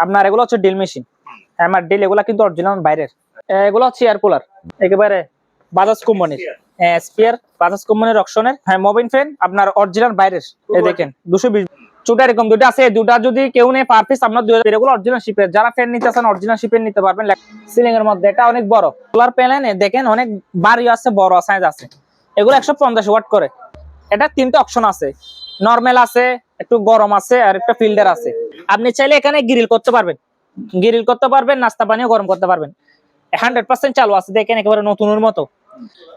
আপনার এগুলো হচ্ছে ড্রিল মেশিন, হ্যামার ড্রিল, এগুলো কিন্তু অরিজিনাল বাইরের। এগুলো হচ্ছে এয়ার কুলার, একেবারে বাজাজ কোম্পানির, স্পিয়ার বাজাজ কোম্পানির অকশনের। হ্যাঁ, মোবিন ফ্যান আপনার অরিজিনাল বাইরের। এই দেখেন 220 চুটা এরকম দুটো আছে, দুটা যদি কেউ নেই পার পিস আপনার 2000। এগুলো অরিজিনাল শিপের, যারা ফ্যান নিতে চান অরিজিনাল শিপের নিতে পারবেন। সিলিং এর মধ্যে এটা অনেক বড় সোলার প্যানেল, দেখেন অনেক বাড়ি আছে, বড় সাইজ আছে। এগুলো 150 ওয়াট করে। এটা তিনটা অপশন আছে, নরমাল আছে, একটু গরম আছে, আর একটা ফিল্টার আছে। আপনি চাইলে এখানে গ্রিল করতে পারবেন, নাস্তা পানিও গরম করতে পারবেন। 100% চালু আছে, দেখেন একেবারে নতুনের মতো।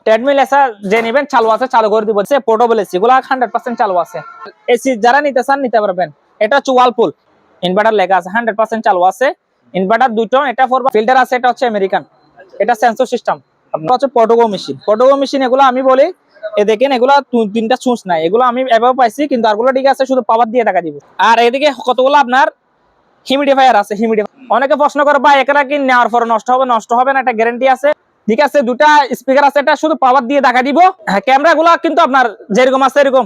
ট্রেডমিল এসা যে নেবেন চালু আছে, চালু করে দিব। পোর্টেবল এসি গুলো 100% চালু আছে। এসি যারা নিতে চান নিতে পারবেন। এটা হচ্ছে ওয়ালপুল, ইনভার্টার লেখা আছে, 100% চালু আছে। ইনভার্টার দুটো, এটা ফিল্টার আছে, এটা হচ্ছে আমেরিকান, এটা সেন্সর সিস্টেম। আপনার হচ্ছে পোর্টেবল মেশিন, এগুলো আমি বলি দেখেন এগুলো তিনটা সুইচ নাই, এগুলো আমি এভাবে পাইছি, কিন্তু আরগুলো ঠিক আছে, শুধু পাওয়ার দিয়ে টাকা দিব। আর এদিকে কতগুলো আপনার হিউমিডিফায়ার আছে। অনেকে প্রশ্ন করে ভাই এখানে কি নেওয়ার পরে নষ্ট হবে না, এটা গ্যারান্টি আছে। ঠিক আছে, দুটা স্পিকার আছে, এটা শুধু পাওয়ার দিয়ে দেখা দিব। হ্যাঁ, ক্যামেরা গুলো কিন্তু আপনার যেরকম আছে এরকম।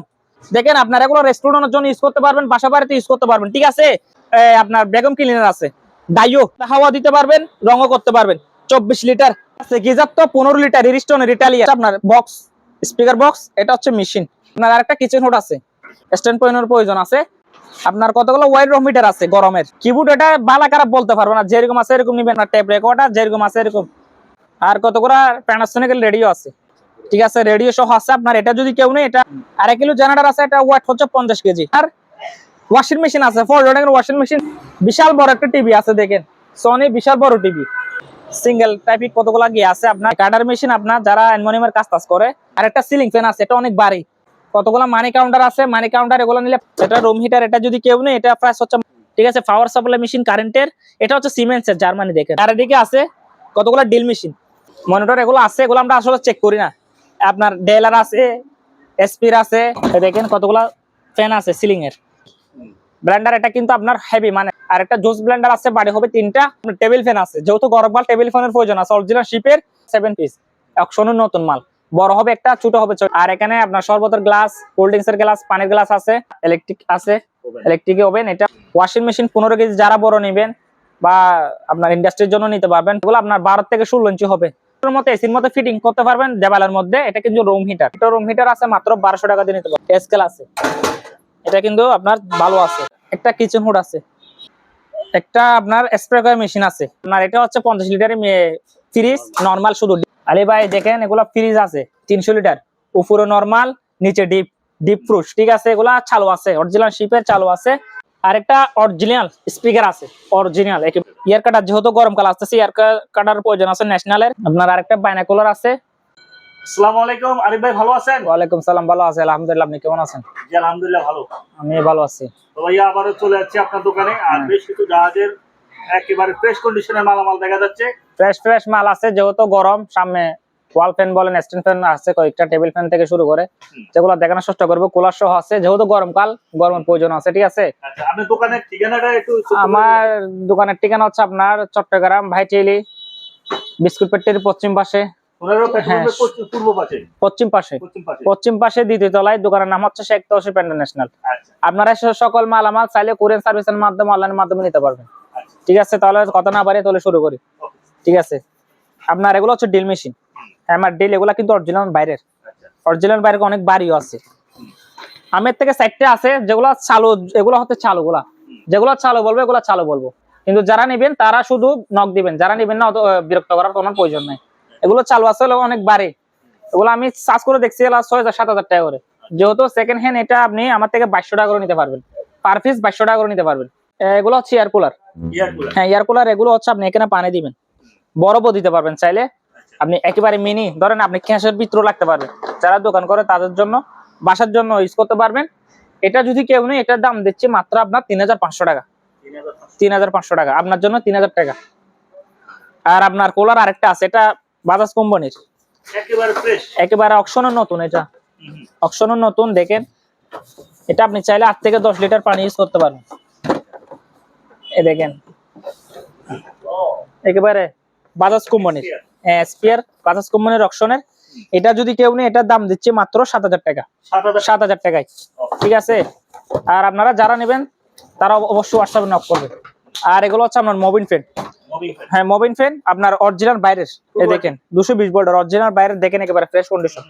দেখেন আপনার এগুলো রেস্টুরেন্টের জন্য ইউজ করতে পারবেন, বাসা বাড়িতে ইউজ করতে পারবেন। ঠিক আছে, আপনার ভ্যাকুয়াম ক্লিনার আছে, ডাইও হাওয়া দিতে পারবেন, রঙও করতে পারবেন। 24 লিটার আছে, গিজার তো 15 লিটার রিস্টনের ইটালিয়ান। আপনার বক্স, স্পিকার বক্স, এটা হচ্ছে মেশিন। আপনার আরেকটা কিচেন হুড আছে, স্ট্যান্ড পয়েন্টের প্রয়োজন আছে। আপনার কতগুলো ওয়াইড রোমিটার আছে গরমের। কিবোর্ড এটা বালা খারাপ বলতে পারবো না, যেরকম আছে এরকম নিবেন। আর টেপ রেকর্ডার যেরকম আছে এরকম। আর কতগুলো প্যানাসোনিক রেডিও আছে। ঠিক আছে, রেডিও সহ আছে আপনার। এটা যদি কেউ নেই, এটা 1.5 কিলো জেনারেটর আছে, এটা ওয়েট হচ্ছে 50 কেজি। আর ওয়াশিং মেশিন আছে, 4 লোডিং ওয়াশিং মেশিন। বিশাল বড় একটা টিভি আছে, দেখেন সনি বিশাল বড় টিভি। সিঙ্গেল টাইপিক কতগুলা গিয়ে আছে আপনার। কাটার মেশিন আপনার যারা অ্যালুমিনিয়ামের কাজ করে। আর একটা সিলিং ফ্যান আছে, এটা অনেক ভারী। কতগুলা মানি কাউন্টার আছে, মানি কাউন্টার এগুলো নিলে। এটা রুম হিটার, এটা যদি কেউ নেই, এটা প্রাইস হচ্ছে। ঠিক আছে, পাওয়ার সাপ্লাই মেশিন কারেন্টের, এটা হচ্ছে সিমেন্সের, জার্মানি। দেখেন আর এদিকে আছে কতগুলা ড্রিল মেশিন, মনিটর এগুলো আছে। এগুলো আমরা আসলে চেক করি না। আপনার ডেলার আছে, এসপির আছে। দেখেন কতগুলা ফ্যান আছে সিলিং এর। ব্লেন্ডার এটা কিন্তু আপনার হেভি মানে। আর একটা জুস ব্লেন্ডার আছে, বাড়ি হবে 3টা। টেবিল ফ্যান আছে, যেহেতু গরমকাল টেবিল ফ্যানের প্রয়োজন আছে। অরিজিনাল শিপের 7 পিস, অকশনের নতুন মাল। বড় হবে একটা, ছোট হবে। আর এখানে আপনার শরবতের গ্লাস, কোল্ড ড্রিঙ্কস এর গ্লাস, পানির গ্লাস আছে। ইলেকট্রিক আছে, ইলেকট্রিক ওভেন। এটা ওয়াশিং মেশিন 15 কেজি, যারা বড় নেবেন বা আপনার ইন্ডাস্ট্রির জন্য নিতে পারবেন। এগুলো আপনার 12 থেকে 16 ইঞ্চি হবে। মতো এসির মধ্যে ফিটিং করতে পারবেন দেওয়ালের মধ্যে। এটা কিন্তু রুম হিটার, এটা রুম হিটার আছে মাত্র 1200 টাকা দিয়ে নিতে পারবেন। স্কেল আছে, এটা কিন্তু আপনার ভালো আছে। একটা কিচেন হুড আছে, একটা আপনার স্প্রে করার মেশিন আছে। আপনার এটা হচ্ছে 50 লিটারের ফ্রিজ, নরমাল শুধু। আলী ভাই দেখেন এগুলা ফ্রিজ আছে 300 লিটার, উপরে নরমাল, নিচে ডিপ, ডিপ ফ্রুশ। ঠিক আছে, এগুলা চালু আছে, অরিজিনাল শিপের চালু আছে। আর একটা অরিজিনাল স্পিকার আছে, অরিজিনাল। ইয়ার কাটার, যেহেতু গরমকাল আসতেছে, ইয়ার কাটার প্রয়োজন আছে ন্যাশনালের। আপনার আরেকটা বাইনাকুলার আছে। আসসালামু আলাইকুম আরিফ ভাই, ভালো আছেন? ওয়ালাইকুম সালাম, ভালো আছি আলহামদুলিল্লাহ। আপনি কেমন আছেন? জি আলহামদুলিল্লাহ ভালো। আমি ভালো আছি। তো ভাইয়া আবারও চলে যাচ্ছি আপনার দোকানে। আর বেশ কিছু জাহাজের একেবারে ফ্রেশ কন্ডিশনের মালামাল দেখা যাচ্ছে। ফ্রেশ মাল আছে, যেহেতু গরম। সামনে ওয়াল ফ্যান বলেন, স্ট্যান্ড ফ্যান আছে কয়েকটা, টেবিল ফ্যান থেকে শুরু করে, যেগুলো দেখানোর চেষ্টা করবো। কুলার সহ আছে, যেহেতু গরমকাল, গরমের প্রয়োজন আছে। ঠিক আছে, আচ্ছা, আপনার দোকানের ঠিকানাটা একটু। আমার দোকানের ঠিকানা হচ্ছে আপনার চট্টগ্রাম ভাইটিলি বিস্কুট ফ্যাক্টরির পশ্চিম পাশে। পশ্চিম পাশে দ্বিতীয় তলায়। দোকানের নাম হচ্ছে শেখ তৌসিফ ইন্টারন্যাশনাল। আপনারা সকল মালামাল চাইলে কুরিয়ার সার্ভিসের মাধ্যমে, অনলাইনের মাধ্যমে নিতে পারবেন। ঠিক আছে, তাহলে কথা না বাড়িয়ে তাহলে শুরু করি। ঠিক আছে, আপনার এগুলো হচ্ছে ড্রিল মেশিন, হ্যামার ড্রিল। এগুলা কিন্তু অরিজিনাল বাইরের, অরিজিনাল বাইরে অনেক বাড়িও আছে। আমের থেকে 4টা আছে, যেগুলো চালু। এগুলো হচ্ছে চালুগুলা, যেগুলো চালু বলবো এগুলো চালু বলবো। কিন্তু যারা নেবেন তারা শুধু নক দিবেন, যারা নেবেন না বিরক্ত করার কোনো প্রয়োজন নাই। এগুলো চালু আছে, অনেক বাড়ি। এগুলো আমি সার্চ করে দেখছি 6000-7000 টাকা করে। যেহেতু সেকেন্ড হ্যান্ড, এটা আপনি আমার থেকে 2200 টাকা করে নিতে পারবেন, পার পিস 2200 টাকা করে নিতে পারবেন। এগুলো হচ্ছে এয়ার কুলার। হ্যাঁ, এয়ার কুলার। এগুলো হচ্ছে আপনি এখানে পানি দিবেন, বরফও দিতে পারবেন চাইলে। আপনি একেবারে মিনি, ধরেন আপনি ক্যাশের ভিতরে লাগতে পারবেন, যারা দোকান করে তাদের জন্য, বাসার জন্য ইউজ করতে পারবেন। এটা যদি কেউ নেই, এটার দাম দিচ্ছি মাত্র আপনার 3500 টাকা। 3500 টাকা আপনার জন্য, 3000 টাকা। আর আপনার কুলার আরেকটা আছে, এটা বাজাজ কোম্পানির, একেবারে অকশনের নতুন। এটা অকশনের নতুন। দেখেন এটা আপনি চাইলে 8 থেকে 10 লিটার পানি ইউজ করতে পারবেন। এই দেখেন একেবারে বাজাজ কোম্পানির, স্পিয়ার বাজাজ কোম্পানির অকশনের। এটা যদি কেউ নেই, এটার দাম দিচ্ছে মাত্র 7000 টাকা। 7000 টাকায়। ঠিক আছে, আর আপনারা যারা নেবেন তারা অবশ্যই হোয়াটসঅ্যাপে নক করবে। আর এগুলো হচ্ছে আপনার মোবিন ফ্যান। মোবিং ফ্যান। হ্যাঁ মোবিন ফ্যান আপনার অরিজিনাল বাইরের, এই দেখেন 220 ভোল্টের অরিজিনাল বাইরের, দেখেন একেবারে ফ্রেশ কন্ডিশন।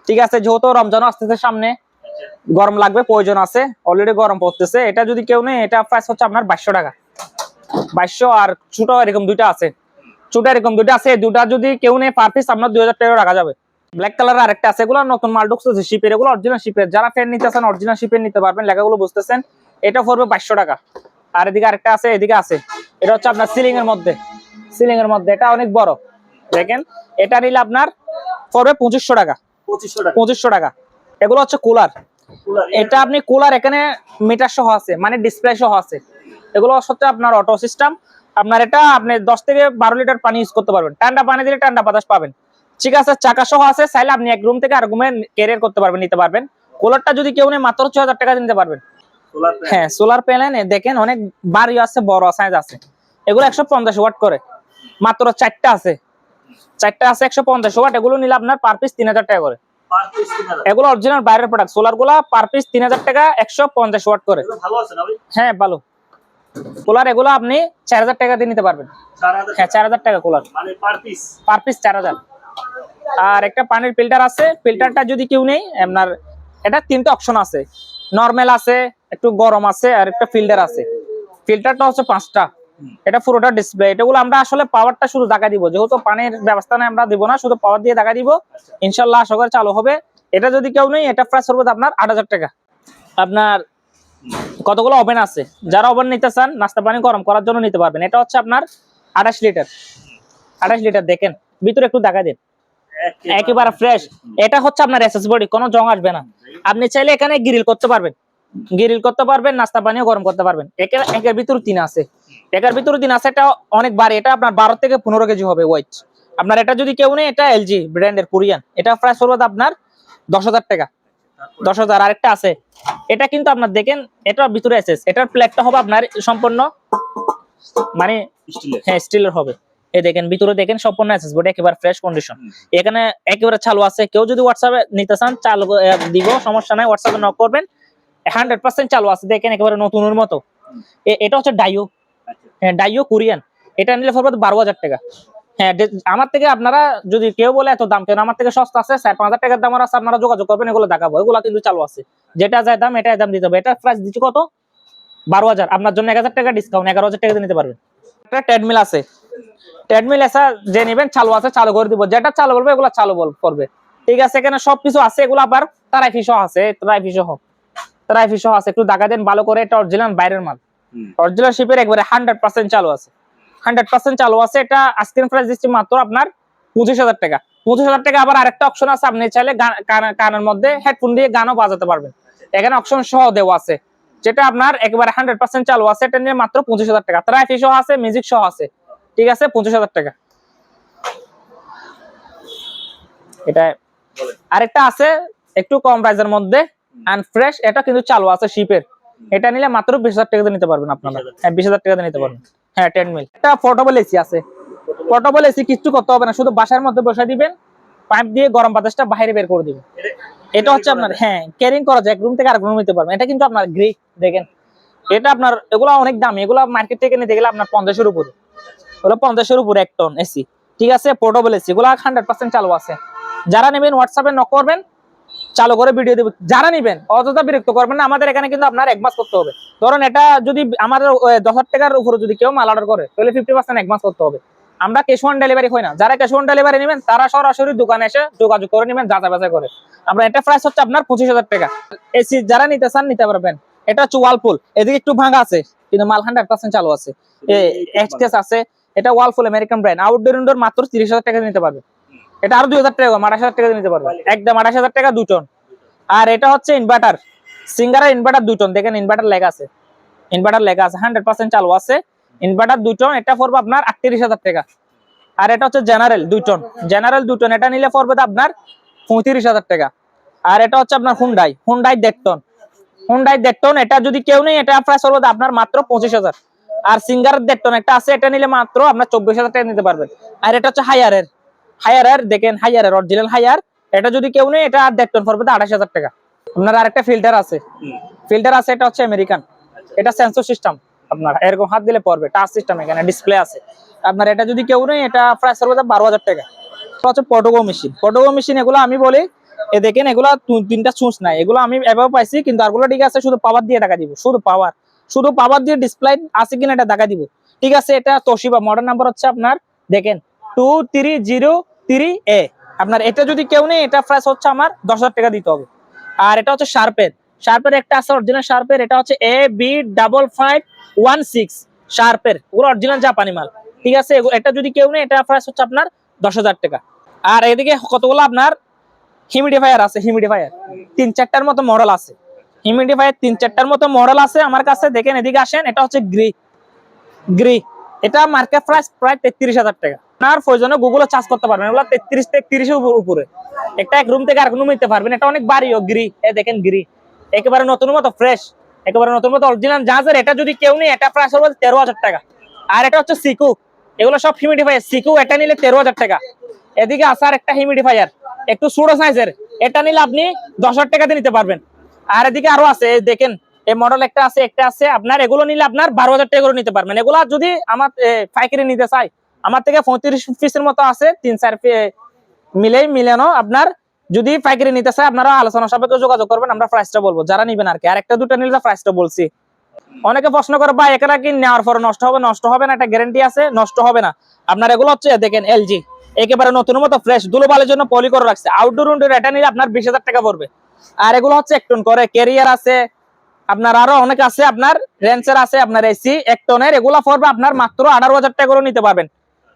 ঠিক আছে, যেহেতু রমজান আসতেছে সামনে, আচ্ছা। গরম লাগবে, প্রয়োজন আছে, অলরেডি গরম পড়তেছে। এটা যদি কেউ নেই, এটা প্রাইস হচ্ছে আপনার 2200 টাকা। 2200। আর ছোট এরকম দুইটা আছে, ছোট এরকম দুইটা আছে, দুটা যদি কেউ নেই পার পিস আপনার 2000 টাকা রাখা যাবে। ব্ল্যাক কালার আরেকটা আছে, এগুলো নতুন মাল ঢুকতেছে শিপের, এগুলো অরিজিনাল শিপের। যারা ফ্যান নিতেছেন অরিজিনাল শিপের নিতে পারবেন, লেখাগুলো বুঝতেছেন। এটা পড়বে 2200 টাকা। আর এদিকে আরেকটা আছে, এদিকে আছে, এটা হচ্ছে আপনার সিলিং এর মধ্যে, সিলিং এর মধ্যে, এটা অনেক বড় দেখেন। এটা নিলে আপনার পড়বে 2500 টাকা। 2500 টাকা। 2500 টাকা। এগুলো হচ্ছে কুলার। কুলার। এটা আপনি কুলার এখানে মিটার সহ আছে, মানে ডিসপ্লে সহ আছে। এগুলো হচ্ছে আপনার অটো সিস্টেম। আপনার এটা আপনি 10 থেকে 12 লিটার পানি ইউজ করতে পারবেন, ঠান্ডা পানি দিলে ঠান্ডা বাতাস পাবেন। ঠিক আছে, চাকা সহ আছে, চাইলে আপনি এক রুম থেকে আরেক রুমে ক্যারিয়ার করতে পারবেন, নিতে পারবেন। কুলারটা যদি কেউ নেই মাত্র 6000 টাকা নিতে পারবেন। Solar panel. হ্যাঁ সোলার প্যানেল দেখেন, অনেক বাড়ি আছে, বড় সাইজ আছে। এগুলো 150 ওয়াট করে, মাত্র 4টা আছে, 4টা আছে 150 ওয়াট। এগুলো নিলে আপনার পার পিস 3000 টাকা করে। Per piece 3000। এগুলো অরিজিনাল বাইরের প্রোডাক্ট, সোলার গুলা পার পিস 3000 টাকা, 150 ওয়াট করে। এগুলো ভালো আছে না ভাই? হ্যাঁ ভালো কুলার। এগুলো আপনি 4000 টাকা দিয়ে নিতে পারবেন। 4000। হ্যাঁ 4000 টাকা কুলার, মানে পার পিস। Per piece 4000। আর একটা পানির ফিল্টার আছে, ফিল্টারটা যদি কেউ নেই আপনার, এটা 3টা অপশন আছে, নরমাল আছে, একটু গরম আছে, আর একটা ফিল্টার আছে। ফিল্টারটা হচ্ছে 5টা, এটা পুরোটা ডিসপ্লে। এটাগুলো আমরা আসলে পাওয়ারটা শুধু দেখা দিব, যেহেতু পানির ব্যবস্থা নেই আমরা দিব না, শুধু পাওয়ার দিয়ে দেখা দিব। ইনশাল্লাহ আশা করি চালু হবে। এটা যদি কেউ নেই, এটা প্রাইস পড়বে আপনার 8000 টাকা। আপনার কতগুলো ওভেন আছে, যারা ওভেন নিতে চান নাস্তা পানি গরম করার জন্য নিতে পারবেন। এটা হচ্ছে আপনার 28 লিটার, 28 লিটার। দেখেন ভিতরে একটু দেখা দিন, একেবারে ফ্রেশ। এটা হচ্ছে আপনার এসএস বডি, কোনো জং আসবে না। আপনি চাইলে এখানে গ্রিল করতে পারবেন, গ্রিল করতে পারবেন, নাস্তা পানিও গরম করতে পারবেন। একের ভিতরে 3 আছে, একের ভিতরে 3 আছে। এটা অনেক বাড়ি, এটা আপনার 12 থেকে 15 কেজি হবে ওয়েট। আপনার এটা যদি কেউ নেই, এটা এলজি ব্র্যান্ডের কোরিয়ান, এটা প্রাইস পড়বে আপনার 10000 টাকা। 10000। আরেকটা আছে, এটা কিন্তু আপনার দেখেন, এটা ভিতরে এসএস, এটার প্লেটটা হবে আপনার সম্পূর্ণ মানে স্টিলের। হ্যাঁ স্টিলের হবে। এই দেখেন ভিতরে দেখেন সম্পূর্ণ এসএস বডি, একেবারে ফ্রেশ কন্ডিশন। এখানে একেবারে চালু আছে। কেউ যদি হোয়াটসঅ্যাপে নিতে চান চালু দিব, সমস্যা নাই, হোয়াটসঅ্যাপে নক করবেন। 100% চালু আছে, দেখেন একেবারে নতুনের মতো। এটা হচ্ছে ডাইও, হ্যাঁ ডাইও কোরিয়ান। এটা নিলে পড়বে 12000 টাকা। হ্যাঁ আমার থেকে আপনারা যদি কেউ বলে এত দাম কেন, আমার থেকে সস্তা আছে, 4-5000 টাকার দাম আছে। আপনারা যোগাযোগ করবেন, এগুলো দেখাবো। এগুলো কিন্তু চালু আছে, যেটা যায় দাম এটাই দাম দিতে হবে। এটা প্রাইস দিচ্ছি কত, 12000। আপনার জন্য 1000 টাকা ডিসকাউন্ট, 11000 টাকা নিতে পারবেন। একটা ট্রেডমিল আছে, ট্রেডমিল এসা যে নেবেন চালু আছে, চালু করে দিব। যেটা চালু বলবে এগুলো চালু করবে। ঠিক আছে, এখানে সবকিছু আছে। এগুলো আবার তারাইফি সহ আছে, তারাইফি সহ আছে। একটু দেখা দেন ভালো করে, এটা অরিজিনাল বাইরের মাল, অরিজিনাল শিপের, একবারে 100% চালু আছে, 100% চালু আছে। এটা আজকের প্রাইস দিচ্ছি মাত্র আপনার 25000 টাকা। 25000 টাকা। আবার আরেকটা অপশন আছে, আপনি চাইলে কানের মধ্যে হেডফোন দিয়ে গানও বাজাতে পারবেন। এখানে অপশন সহ দেওয়া আছে, যেটা আপনার একেবারে 100% চালু আছে। এটা নিয়ে মাত্র 25000 টাকা। তারাইফি সহ আছে, মিউজিক সহ আছে। ঠিক আছে, 25000 টাকা। এটা আরেকটা আছে একটু কম প্রাইসের মধ্যে, আনফ্রেশ, এটা কিন্তু চালু আছে শিপের। এটা নিলে মাত্র 20000 টাকা দিয়ে নিতে পারবেন আপনারা। হ্যাঁ 20000 টাকা দিয়ে নিতে পারবেন। হ্যাঁ 10 মিল। এটা পোর্টেবল এসি আছে, পোর্টেবল এসি কিছু করতে হবে না, শুধু বাসার মধ্যে বসে দিবেন, পাইপ দিয়ে গরম বাতাসটা বাইরে বের করে দিবেন। এটা হচ্ছে আপনার হ্যাঁ ক্যারিং করা যায়, এক রুম থেকে আরেক রুম নিতে পারবেন। এটা কিন্তু আপনার গ্রে দেখেন, এটা আপনার এগুলো অনেক দামি, এগুলো মার্কেট থেকে নিতে গেলে আপনার 50 এর উপরে, হলো 50 এর উপরে 1 টন এসি। ঠিক আছে, পোর্টেবল এসি, এগুলো 100% চালু আছে। যারা নেবেন হোয়াটসঅ্যাপে নক করবেন, চালু করে ভিডিও দেব। যারা নেবেন অযথা বিরক্ত করবেন না, আমাদের এখানে কিন্তু আপনার 1 মাস করতে হবে। ধরুন এটা যদি আমাদের 10000 টাকার উপরে যদি কেউ মাল অর্ডার করে, তাহলে 50% 1 মাস করতে হবে। আমরা ক্যাশ অন ডেলিভারি হয় না। যারা ক্যাশ অন ডেলিভারি নেবেন তারা সরাসরি দোকানে এসে যোগাযোগ করে নেবেন, যাচাই বাছাই করে। আমরা এটা প্রাইস হচ্ছে আপনার 25000 টাকা। এসি যারা নিতে চান নিতে পারবেন। এটা হচ্ছে ওয়ালপুল, এদিকে একটু ভাঙা আছে কিন্তু মাল 100% চালু আছে। এক্সকেস আছে, এটা ওয়ালপুল আমেরিকান ব্র্যান্ড, আউটডোর ইনডোর মাত্র 30000 টাকা নিতে পারবে। এটা আরো 2000 টাকা, 28000 টাকা নিতে পারবে, একদম 28000 টাকা 2 টন। আর এটা হচ্ছে ইনভার্টার, সিঙ্গারের ইনভার্টার 2 টন, দেখেন ইনভার্টার লেখা আছে, ইনভার্টার লেখা আছে, 100% চালু আছে। ইনভার্টার 2 টন, এটা পড়বে আপনার 38000 টাকা। আর এটা হচ্ছে জেনারেল 2 টন, জেনারেল 2 টন, এটা নিলে পড়বে আপনার 35000 টাকা। আর এটা হচ্ছে আপনার হুন্ডাই 1.5 টন, হুন্ডাই 1.5 টন, এটা যদি কেউ নেই, এটা প্রাইস পড়বে আপনার মাত্র 25000। আর সিঙ্গার 1.5 টন একটা আছে, এটা নিলে মাত্র আপনার 24000 টাকা নিতে পারবেন। আর এটা হচ্ছে হায়ারের দেখেন, হায়ারের অরিজিনাল হায়ার, এটা যদি কেউ নেই, এটা 1.5 টন পড়বে 28000 টাকা। আপনার আরেকটা ফিল্টার আছে, ফিল্টার আছে, এটা হচ্ছে আমেরিকান, এটা সেন্সর সিস্টেম, আপনার এরকম হাত দিলে পড়বে, টাচ সিস্টেম, এখানে ডিসপ্লে আছে। আপনার এটা যদি কেউ নেই, এটা প্রাইস হবে 12,000 টাকা। হচ্ছে পটোগো মেশিন। পটোগো মেশিন এগুলো আমি বলি, দেখেন এগুলো তিনটা সুচ নাই, এগুলো আমি এভাবে পাইছি, কিন্তু আরগুলো ঠিক আছে, শুধু পাওয়ার দিয়ে টাকা দিব, শুধু পাওয়ার দিয়ে ডিসপ্লে আছে কিনা এটা দেখা দিব, ঠিক আছে। এটা তোশিবা, মডেল নাম্বার হচ্ছে আপনার দেখেন 2303A। আপনার এটা যদি কেউ নেই, এটা প্রাইস হচ্ছে আমার 10,000 টাকা দিতে হবে। আর এটা হচ্ছে শার্পের একটা আছে অরিজিনাল শার্পের, এটা হচ্ছে AB5516 শার্পের, ওগুলো অরিজিনাল জাপানি মাল, ঠিক আছে। এটা যদি কেউ নেই, এটা প্রাইস হচ্ছে আপনার 10,000 টাকা। আর এদিকে কতগুলো আপনার হিউমিডিফায়ার আছে, হিউমিডিফায়ার 3-4টার মতো মডেল আছে, হিউমিডিফায়ার 3-4টার মতো মডেল আছে আমার কাছে। দেখেন এদিকে আসেন, এটা হচ্ছে গ্রি, এটা মার্কেট প্রাইস প্রায় 33,000 টাকা। আপনার প্রয়োজনে গুগলে সার্চ করতে পারবেন, এগুলো 33 উপরে। একটা এক রুম থেকে আরেক রুম নিতে পারবেন। এটা অনেক ভারীও গ্রি, দেখেন গ্রি একেবারে নতুন মতো ফ্রেশ, একেবারে নতুন মতো অরিজিনাল জাহাজের। এটা যদি কেউ নেই, এটা প্রাইস হবে 13,000 টাকা। আর এটা হচ্ছে সিকু, এগুলো সব হিউমিডিফায়ার সিকু, এটা নিলে 13,000 টাকা। এদিকে আসার একটা হিউমিডিফায়ার একটু ছোট সাইজের, এটা নিলে আপনি 10,000 টাকাতে নিতে পারবেন। আর এদিকে আরো আছে, দেখেন এই মডেল একটা আছে আপনার, এগুলো নিলে আপনার 12,000 টাকা করে নিতে পারবেন। এগুলা যদি আমার পাইকারি নিতে চাই, আমার থেকে 35 পিসের মতো আছে, 3-4 মিলানো। আপনার যদি পাইকারি নিতে চাই, আপনারা আলোচনা সাপেক্ষে যোগাযোগ করবেন, আমরা প্রাইসটা বলবো, যারা নিবেন আর কি। আর একটা দুটো নিলে প্রাইসটা বলছি। অনেকে প্রশ্ন করে ভাই এখানে কি নেওয়ার পরে নষ্ট হবে না, একটা গ্যারান্টি আছে, নষ্ট হবে না। আপনার এগুলো হচ্ছে দেখেন এলজি, একেবারে নতুন মতো ফ্রেশ, ধুলোবালির জন্য পলি করে রাখছে। আউটডোর ইনডোর এটা নিলে আপনার 20,000 টাকা পড়বে। আর এগুলো হচ্ছে 1 টন করে, ক্যারিয়ার আছে আপনার, আরো অনেক আছে আপনার, রেঞ্চের আছে আপনার, এসি 1 টনের, এগুলো পড়বে আপনার মাত্র 18,000 টাকা করে নিতে পারবেন,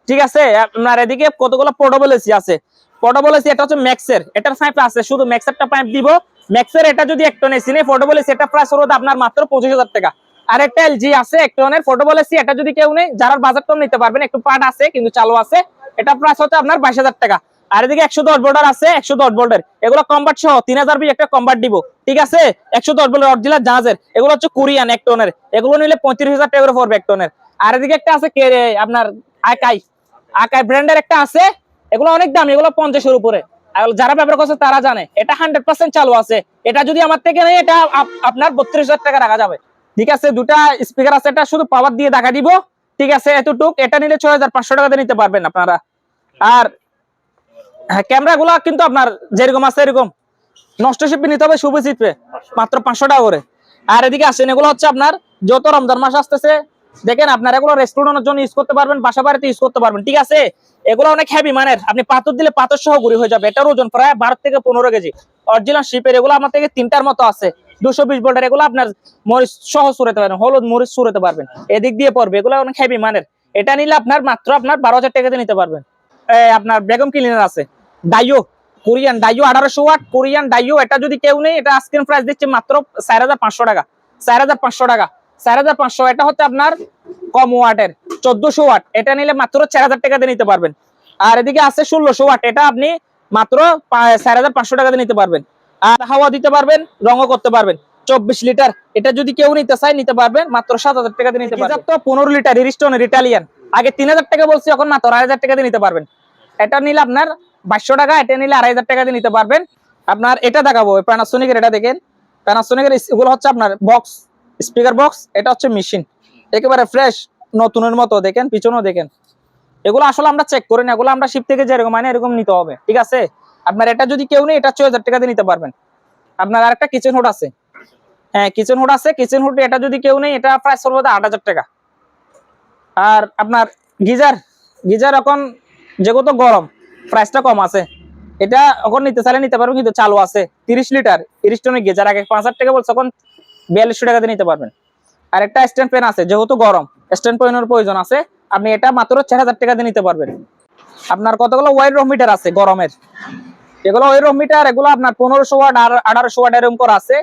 ঠিক আছে। আপনার এদিকে কতগুলো পোর্টেবল এসি আছে, পোর্টেবল এসি এটা হচ্ছে ম্যাক্সের, এটার পাইপ আছে, শুধু ম্যাক্সেরটা পাইপ দিব। ম্যাক্সের এটা যদি 1 টন এসি নেই, পোর্টেবল এসি এটা প্রাইস হলো আপনার মাত্র 25,000 টাকা। আর একটা এলজি আছে 1 টনের পোর্টেবল এসি, এটা যদি কেউ নেই, যারা বাজার কম নিতে পারবেন, একটু পার্ট আছে কিন্তু চালু আছে, এটা প্রাইস হচ্ছে আপনার 22,000 টাকা। আর এদিকে 110 ভোল্টের আছে, 110 ভোল্টের, এগুলো কনভার্ট সহ 3,000 বি একটা কনভার্ট দিব, ঠিক আছে। 110 ভোল্টের অরিজিনাল জাহাজের, এগুলো হচ্ছে কোরিয়ান 1 টনের, এগুলো নিলে 35,000 টাকা করে পড়বে 1 টনের। আর এদিকে একটা আছে আপনার আকাই ব্র্যান্ডের একটা আছে, এগুলো অনেক দাম, এগুলো 50-এর উপরে। যারা ব্যবহার করছে তারা জানে, এটা 100% চালু আছে। এটা যদি আমার থেকে নেই, এটা আপনার 32,000 টাকা রাখা যাবে, ঠিক আছে। দুটা স্পিকার আছে, এটা শুধু পাওয়ার দিয়ে দেখা দিব, ঠিক আছে, এতটুক। এটা নিলে 6,500 টাকাতে নিতে পারবেন আপনারা। আর হ্যাঁ, ক্যামেরা গুলা কিন্তু আপনার যেরকম আছে এরকম, নষ্ট শিপে নিতে হবে, শুভ শিপে মাত্র 500 টাকা করে। আর এদিকে আসেন, এগুলো হচ্ছে আপনার যত রমজান মাস আসতেছে, দেখেন আপনার এগুলো রেস্টুরেন্টের জন্য ইউজ করতে পারবেন, বাসা বাড়িতে ইউজ করতে পারবেন, ঠিক আছে। এগুলো অনেক হেভি মানের, আপনি পাথর দিলে পাথর সহ গুঁড়ি হয়ে যাবে। এটার ওজন প্রায় 12 থেকে 15 কেজি, অরিজিনাল শিপের। এগুলো আমার থেকে 3টার মতো আছে, 220 ভোল্টের। এগুলো আপনার মরিচ সহ সুরাতে পারবেন, হলুদ মরিচ সুরাতে পারবেন, এদিক দিয়ে পড়বে। এগুলো অনেক হেভি মানের, এটা নিলে আপনার মাত্র আপনার 12,000 টাকাতে নিতে পারবেন। আপনার বেগম ক্লিনার আছে, ডাইও কোরিয়ান ডাইও 1800 ওয়াট, কোরিয়ান ডাইও, এটা যদি কেউ নেই, এটা আজকের প্রাইস দিচ্ছে মাত্র 4,500 টাকা, 4,500 টাকা, 4,500। এটা হচ্ছে আপনার কম ওয়াটের 1,400 ওয়াট, এটা নিলে মাত্র 4,000 টাকাতে নিতে পারবেন। আর এদিকে আছে 1,600 ওয়াট, এটা আপনি মাত্র 4,500 টাকাতে নিতে পারবেন। আর হাওয়া দিতে পারবেন, রঙও করতে পারবেন। 24 লিটার, এটা যদি কেউ নিতে চায় নিতে পারবেন, মাত্র 7,000 টাকাতে নিতে পারবেন। তো 15 লিটার রিস্টনের ইটালিয়ান, আগে 3,000 টাকা বলছি, এখন মাত্র 2,500 টাকাতে নিতে পারবেন। এটা নিলে আপনার 200 টাকা, এটা নিলে 2,500 টাকাতে নিতে পারবেন। আপনার এটা দেখাবো প্যানাসোনিকের, এটা দেখেন প্যানাসোনিকের, এগুলো হচ্ছে আপনার বক্স, স্পিকার বক্স, এটা হচ্ছে মেশিন, একেবারে ফ্রেশ নতুনের মতো। দেখেন পিছনেও দেখেন, এগুলো আসলে আমরা চেক করি না, এগুলো আমরা শিপ থেকে যেরকম মানে এরকম নিতে হবে, ঠিক আছে। আপনার এটা যদি কেউ নেই, এটা 6,000 টাকাতে নিতে পারবেন। আপনার আরেকটা কিচেন হুড আছে, হ্যাঁ কিচেন হুড আছে, কিচেন হুড এটা যদি কেউ নেই, এটা প্রাইস পড়বে 8,000 টাকা। আর আপনার গিজার এখন যেহেতু গরম, প্রাইসটা কম আছে, এটা এখন নিতে চাইলে নিতে পারবেন, কিন্তু চালু আছে 30 লিটার ইরিস্টনের গিজার, আগে 5,000 টাকা বলছে, এখন 4200 টাকাতে নিতে পারবেন। আর একটা স্ট্যান্ড ফ্যান আছে, যেহেতু গরম স্ট্যান্ড ফ্যানের প্রয়োজন আছে, আপনি এটা মাত্র 4,000 টাকাতে নিতে পারবেন। আপনার কতগুলো ওয়াইড রুম মিটার আছে গরমের, এগুলো ওয়াইড রুম মিটার, এগুলো আপনার 1500 ওয়াট আর 1800 ওয়াট এরকম করে আছে।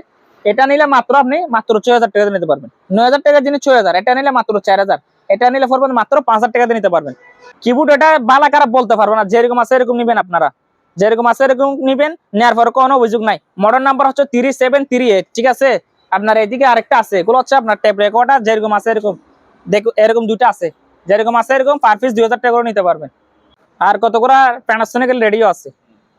এটা নিলে মাত্র আপনি মাত্র 6,000 টাকাতে নিতে পারবেন। 9,000 টাকার জিনিস 6,000, এটা নিলে মাত্র 4,000, এটা নিলে পড়বেন মাত্র 5,000 টাকাতে নিতে পারবেন। কিবোর্ড এটা বালা খারাপ বলতে পারবো না, যেরকম আছে এরকম নিবেন, আপনারা যেরকম আছে এরকম নিবেন, নেওয়ার পরে কোনো অভিযোগ নাই। মডেল নাম্বার হচ্ছে 3738, ঠিক আছে। আপনার এদিকে আরেকটা আছে, এগুলো হচ্ছে আপনার ট্যাপ রেকর্ডার, যেরকম আছে এরকম, দেখো এরকম দুটো আছে, যেরকম আছে এরকম, পার পিস 2,000 টাকা করে নিতে পারবেন। আর কতগুলো প্যানাসোনিকের রেডিও আছে,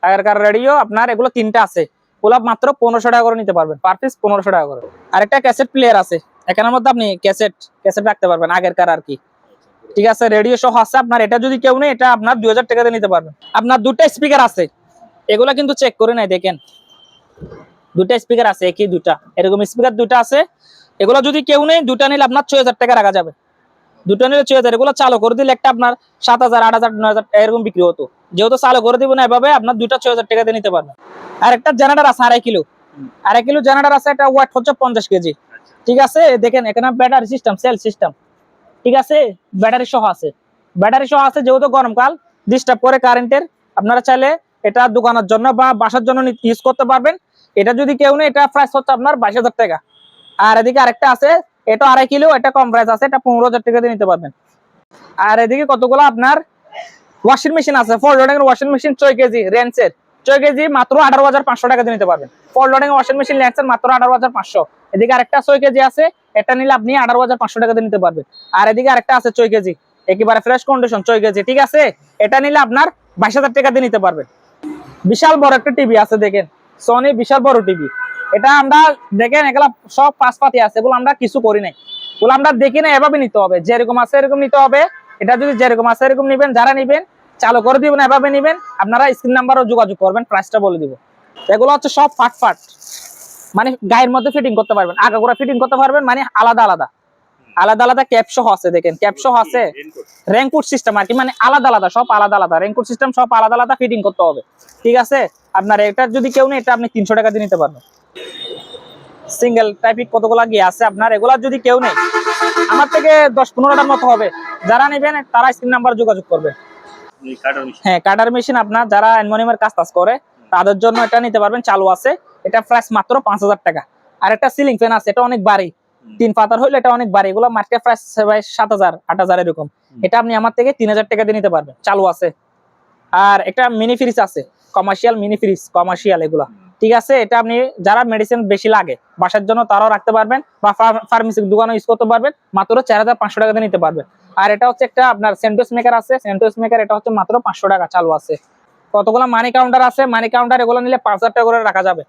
আগেরকার রেডিও আপনার, এগুলো 3টা আছে, ওগুলো মাত্র 1,500 টাকা করে নিতে পারবেন, পার পিস 1,500 টাকা করে। আরেকটা ক্যাসেট প্লেয়ার আছে, এখানের মধ্যে আপনি ক্যাসেট রাখতে পারবেন আগের কার আর কি। ঠিক আছে, রেডিও সহ আছে আপনার। এটা যদি কেউ নেই, এটা আপনার 2000 টাকা দিয়ে নিতে পারবেন। আপনার দুটো স্পিকার আছে, এগুলা কিন্তু চেক করে নাই, দেখেন দুটা স্পিকার আছে, একই দুটা এরকম স্পিকার দুটা আছে। এগুলো যদি কেউ নেই, দুটা নিলে আপনার 6000 টাকা রাখা যাবে। দুটো নিলে 6000। এগুলো চালু করে দিলে একটা আপনার 7000, 8000, 9000 এরকম বিক্রি হতো। যেহেতু চালু করে দিব না এভাবে, আপনার দুটা 6000 টাকা দিয়ে নিতে পারবেন। আর একটা জেনারেটর আছে 2.5 কিলো, 2.5 কিলো জেনারেটর আছে। এটা ওয়াট হচ্ছে 50 কেজি। ঠিক আছে, দেখেন এখানে ব্যাটারি সিস্টেম, সেল সিস্টেম, ঠিক আছে, ব্যাটারি সহ আছে। ব্যাটারি সহ আছে, যেহেতু গরমকাল ডিস্টার্ব করে কারেন্টের, আপনারা চাইলে এটা দোকানের জন্য বা বাসার জন্য ইউজ করতে পারবেন। এটা যদি কেউ নেই, এটা প্রাইস হচ্ছে আপনার 22,000 টাকা। আর এদিকে আরেকটা আছে, এটা 2.5 কিলো, এটা কম প্রাইস আছে, এটা 15,000 টাকা দিয়ে নিতে পারবেন। আর এদিকে কতগুলো আপনার ওয়াশিং মেশিন আছে, ফোর লোডিং এর ওয়াশিং মেশিন 6 কেজি রেঞ্জের, 6 কেজি মাত্র 18,500 টাকা দিয়ে নিতে পারবেন। ফোর লোডিং ওয়াশিং মেশিন লেন্সের মাত্র 18,500। এদিকে আরেকটা 6 কেজি আছে, এটা নিলে আপনি 18,500 টাকা দিয়ে নিতে পারবেন। আর এদিকে আরেকটা আছে 6 কেজি, একেবারে ফ্রেশ কন্ডিশন 6 কেজি, ঠিক আছে, এটা নিলে আপনার 22,000 টাকা দিয়ে নিতে পারবেন। বিশাল বড় একটা টিভি আছে, দেখেন সনি বিশাল বড় টিভি। এটা আমরা দেখেন এগুলা সব পাঁচ পাতি আছে, এগুলো আমরা কিছু করি নাই, এগুলো আমরা দেখি না, এভাবে নিতে হবে, যেরকম আছে এরকম নিতে হবে। এটা যদি যেরকম আছে এরকম নিবেন, যারা নিবেন চালু করে দিবেন, এভাবে নিবেন। আপনারা স্ক্রিন নাম্বারও যোগাযোগ করবেন, প্রাইসটা বলে দিব। এগুলো হচ্ছে সব ফাট, মানে গায়ের মধ্যে ফিটিং করতে পারবেন, আগাগোড়া ফিটিং করতে পারবেন, মানে আলাদা আলাদা ক্যাপ সহ আছে, দেখেন ক্যাপ সহ আছে, রেইনকোট সিস্টেম আর কি, মানে আলাদা সব আলাদা রেইনকোট সিস্টেম সব আলাদা ফিটিং করতে হবে। ঠিক আছে, আপনার এটা যদি কেউ নেই, এটা আপনি 300 টাকা দিয়ে নিতে পারবেন। সিঙ্গেল টাইপিক কতগুলা গিয়ে আছে আপনার, এগুলা যদি কেউ নেই, আমার থেকে 10-15টার মতো হবে। যারা নেবেন তারা স্ক্রিন নাম্বার যোগাযোগ করবে। হ্যাঁ, কাটার মেশিন আপনার যারা অ্যালুমিনিয়ামের কাজ করে তাদের জন্য এটা নিতে পারবেন, চালু আছে। এটা প্রাইস মাত্র 5,000 টাকা। আর একটা সিলিং ফ্যান আছে, এটা অনেক ভারী, 3 পাতার হইলে এটা অনেক ভারী। এগুলো মার্কেট প্রাইস 7,000, 8,000 এরকম। এটা আপনি আমার থেকে 3,000 টাকা দিয়ে নিতে পারবেন, চালু আছে। আর একটা মিনি ফ্রিজ আছে, কমার্শিয়াল মিনি ফ্রিজ, কমার্শিয়াল এগুলা, ঠিক আছে। এটা আপনি যারা মেডিসিন বেশি লাগে বাসার জন্য তারাও রাখতে পারবেন, বা ফার্মেসির দোকানে ইউজ করতে পারবেন, মাত্র 4,500 টাকা দিয়ে নিতে পারবেন। আর এটা হচ্ছে একটা আপনার সেন্টোস মেকার আছে, সেন্টোস মেকার, এটা হচ্ছে মাত্র 500 টাকা, চালু আছে। কতগুলো মানি কাউন্টার আছে, মানি কাউন্টার এগুলো নিলে 5,000 টাকা করে রাখা যাবে।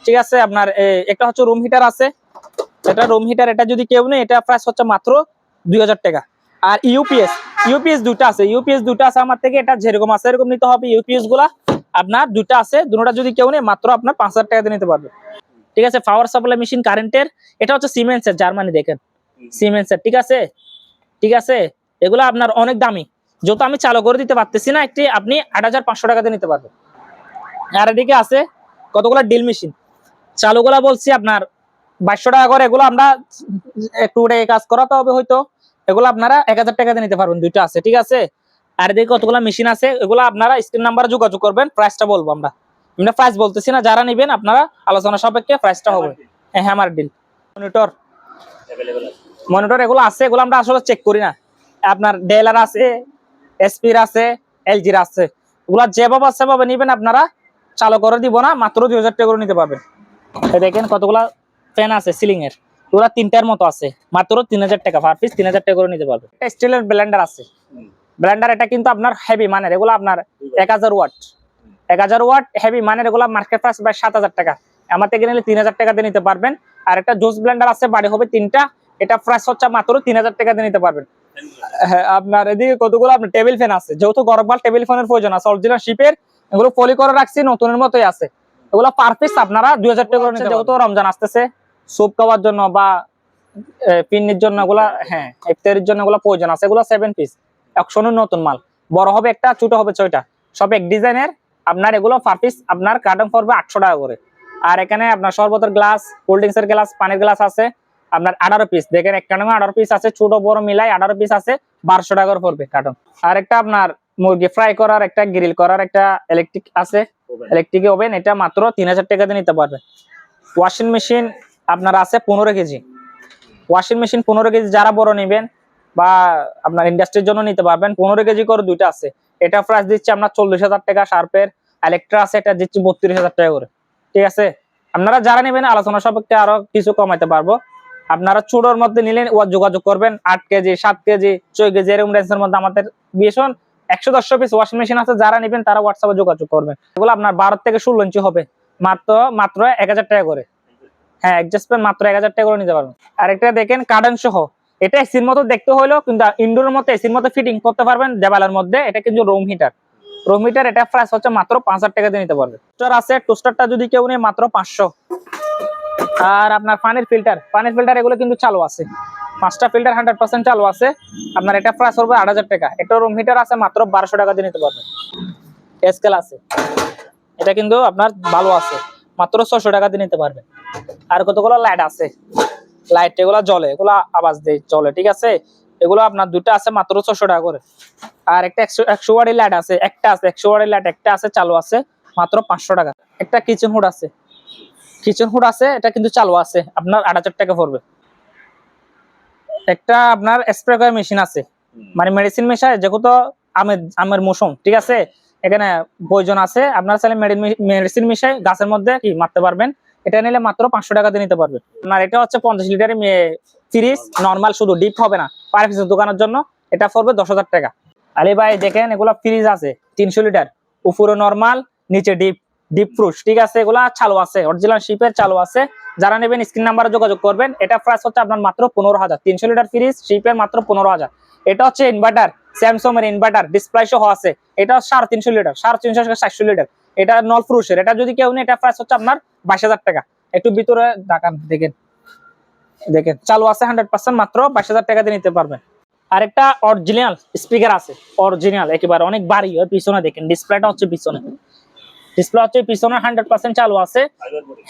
ঠিক আছে, আপনার একটা হচ্ছে রুম হিটার আছে, এটা রুম হিটার, এটা যদি কেউ নেই, এটা প্রাইস হচ্ছে মাত্র 2,000 টাকা। আর ইউপিএস দুটো আছে আমার থেকে, এটা যেরকম আছে এরকম নিতে হবে। ইউপিএস গুলা আপনার দুটো আছে, দুটোটা যদি কেউ নেই, মাত্র আপনার 5,000 টাকা দিয়ে নিতে পারবে। ঠিক আছে, পাওয়ার সাপ্লাই মেশিন কারেন্টের, এটা হচ্ছে সিমেন্সের, জার্মানি, দেখেন সিমেন্সের, ঠিক আছে। এগুলো আপনার অনেক দামি, যেহেতু আমি চালু করে দিতে পারতেছি না, একটি আপনি 8,500 টাকা দিয়ে নিতে পারবেন। আর এদিকে আছে কতগুলো ড্রিল মেশিন, চালুগুলা বলছি আপনার 2,200 টাকা করে। এগুলো আমরা একটু কাজ করাতে হবে হয়তো, এগুলো আপনারা 1,000 টাকা দিয়ে নিতে পারবেন, দুইটা আছে, ঠিক আছে। আর এদিকে কতগুলো মেশিন আছে, এগুলো আপনারা স্ক্রিন নাম্বারে যোগাযোগ করবেন, প্রাইসটা বলবো আমরা প্রাইস বলতেছি না, যারা নিবেন আপনারা আলোচনা সাপেক্ষে প্রাইসটা হবে। হ্যাঁ, হ্যামার ডিল। মনিটর এগুলো আছে, এগুলো আমরা আসলে চেক করি না। আপনার ডেলার আছে, এসপির আছে, এলজির আছে, এগুলো যেভাবে আছে সেভাবে নিবেন, আপনারা চালু করে দিব না, মাত্র 2,000 টাকা করে নিতে পারবেন। দেখেন কতগুলা ফ্যান আছে সিলিং এর, ওরা 3টার মতো আছে, মাত্র 3,000 টাকা পার পিস, 3,000 টাকা করে নিতে পারবে। স্টিলের ব্লেন্ডার আছে, ব্লেন্ডার, এটা কিন্তু আপনার হেভি মানের, এগুলো আপনার 1,000 ওয়াট হেভি মানের, এগুলো মার্কেট প্রাইস 7,000 টাকা, আমার থেকে নিলে 3,000 টাকা দিয়ে নিতে পারবেন। আর একটা জুস ব্লেন্ডার আছে, বাড়ি হবে 3টা, এটা প্রাইস হচ্ছে মাত্র 3,000 টাকা দিয়ে নিতে পারবেন। হ্যাঁ, আপনার এদিকে কতগুলো আপনার টেবিল ফ্যান আছে, যেহেতু গরমকাল টেবিল ফ্যানের প্রয়োজন আছে, অরিজিনাল শিপের, এগুলো পলি করে রাখছি, নতুনের মতোই আছে। এগুলো পার পিস আপনারা 2,000 টাকা করে নিতে, যেহেতু রমজান আসতেছে, স্যুপ খাওয়ার জন্য বা পিন্নির জন্য এগুলা, হ্যাঁ ইফতারির জন্য এগুলো প্রয়োজন আছে। এগুলো 7 পিস, 100 নতুন মাল, বড় হবে একটা, ছোট হবে 6টা, সব এক ডিজাইনের। আপনার এগুলো পার পিস আপনার কার্টন পড়বে 800 টাকা করে। আর এখানে আপনার শরবতের গ্লাস, কোল্ড ড্রিঙ্কসের গ্লাস, পানির গ্লাস আছে আপনার 18 পিস, দেখেন এক কার্টনে 18 পিস আছে, ছোট বড় মিলাই 18 পিস আছে, 1,200 টাকা করে পড়বে কার্টন। আর একটা আপনার মুরগি ফ্রাই করার, একটা গ্রিল করার একটা ইলেকট্রিক আছে, ইলেকট্রিক ওভেন, এটা মাত্র 3,000 টাকা দিয়ে নিতে পারবে। ওয়াশিং মেশিন আপনার আছে 15 কেজি, ওয়াশিং মেশিন 15 কেজি, যারা বড় নেবেন বা আপনার ইন্ডাস্ট্রির জন্য নিতে পারবেন, 15 কেজি করে দুইটা আছে। এটা প্রাইস দিচ্ছে আপনার 40,000 টাকা। শার্পের ইলেকট্রা আছে, এটা দিচ্ছি 32,000 টাকা করে। ঠিক আছে, আপনারা যারা নেবেন আলোচনা সাপেক্ষে আরো কিছু কমাইতে পারবো। আপনারা ছোটর মধ্যে নিলেন যোগাযোগ করবেন, 8 কেজি, 7 কেজি, 6 কেজি এরকম রেঞ্জের মধ্যে আমাদের ভীষণ 110 পিস ওয়াশিং মেশিন আছে, যারা নেবেন তারা হোয়াটসঅ্যাপে যোগাযোগ করবেন। এগুলো আপনার 12 থেকে 16 ইঞ্চি হবে, মাত্র 1,000 টাকা করে। হ্যাঁ অ্যাডজাস্ট ফ্যান মাত্র 1000 টাকা করে নিতে পারবেন। আর একটা দেখেন কার্ডেন সহ, এটা এসির মতো দেখতে হলো কিন্তু ইনডোরের মতো এসির মতো ফিটিং করতে পারবেন দেওয়ালের মধ্যে। এটা কিন্তু রুম হিটার, এটা প্রাইস হচ্ছে মাত্র 5000 টাকা দিয়ে নিতে পারবে। টোস্টার আছে, টোস্টারটা যদি কেউ নেয় মাত্র 500। আর আপনার পানির ফিল্টার এগুলো কিন্তু চালু আছে, 5টা ফিল্টার 100% চালু আছে। আপনার এটা প্রাইস হবে 8000 টাকা। একটা রুম হিটার আছে মাত্র 1200 টাকা দিয়ে নিতে পারবেন। স্কেল আছে, এটা কিন্তু আপনার ভালো আছে, মাত্র 600 টাকা দিয়ে নিতে পারবেন। আর কতগুলো লাইট আছে, লাইট এগুলো জ্বলে, এগুলো আওয়াজ দেয় জ্বলে, ঠিক আছে। এগুলো আপনার দুটো আছে মাত্র 600 টাকা করে। আর একটা 100 ওয়াটের লাইট আছে, একটা আছে 100 ওয়াটের লাইট, একটা আছে চালু আছে মাত্র 500 টাকা। একটা কিচেন হুড আছে, এটা কিন্তু চালু আছে, আপনার 8000 টাকা পড়বে। একটা আপনার স্প্রে করার মেশিন আছে, মানে মেডিসিন মেশায়, যেহেতু আমের মৌসুম, ঠিক আছে, এখানে প্রয়োজন আছে, আপনার চাইলে মেডিসিন মিশাই গাছের মধ্যে কি মারতে পারবেন। এটা নিলে মাত্র 500 টাকা দিয়ে নিতে পারবে। আপনার এটা হচ্ছে 50 লিটারের ফ্রিজ, নরমাল, শুধু ডিপ হবে না, পার পিসের দোকানের জন্য এটা পড়বে 10,000 টাকা। আলী ভাই দেখেন এগুলা ফ্রিজ আছে 300 লিটার, উপরে নরমাল, নিচে ডিপ ফ্রুশ, ঠিক আছে, এগুলা চালু আছে, অরিজিনাল শিপের চালু আছে। যারা নেবেন স্ক্রিন নাম্বারে যোগাযোগ করবেন। এটা প্রাইস হচ্ছে আপনার মাত্র 15,000। 300 লিটার ফ্রিজ শিপের মাত্র 15,000। এটা হচ্ছে ইনভার্টার, স্যামসাং এর ইনভার্টার, ডিসপ্লে সহ আছে। এটা 350 লিটার, 350 700 লিটার। এটা নল ফ্রুশের, এটা যদি কেউ নেয় এটা প্রাইস হচ্ছে আপনার 22,000 টাকা। একটু ভিতরে দেখান, দেখেন চালু আছে 100%, মাত্র 22,000 টাকা দিয়ে নিতে পারবেন। আর একটা অরিজিনাল স্পিকার আছে, অরিজিনাল একেবারে অনেক ভারী, ওই পিছনে দেখেন ডিসপ্লেটা হচ্ছে পিছনে, 100% চালু আছে।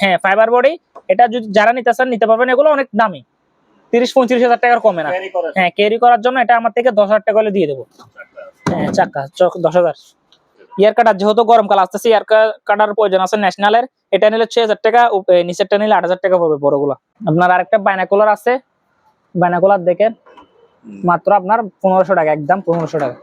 হ্যাঁ ফাইবার বডি। এটা যদি যারা নিতে চান নিতে পারবেন। এগুলো অনেক দামি, 30-35 হাজার টাকার কমে না। হ্যাঁ ক্যারি করার জন্য এটা আমার থেকে 10,000 টাকা হলে দিয়ে দেবো। হ্যাঁ চাকা 10,000। ইয়ার কাটার যেহেতু গরমকাল আসতেছে, ইয়ার কাটার প্রয়োজন আছে ন্যাশনালের। এটা নিলে 6,000 টাকা, নিচেরটা নিলে 8,000 টাকা পড়বে বড়গুলা। আপনার আরেকটা বাইনাকুলার আছে, বাইনাকুলার দেখেন মাত্র আপনার 1500 টাকা, একদম 1500 টাকা।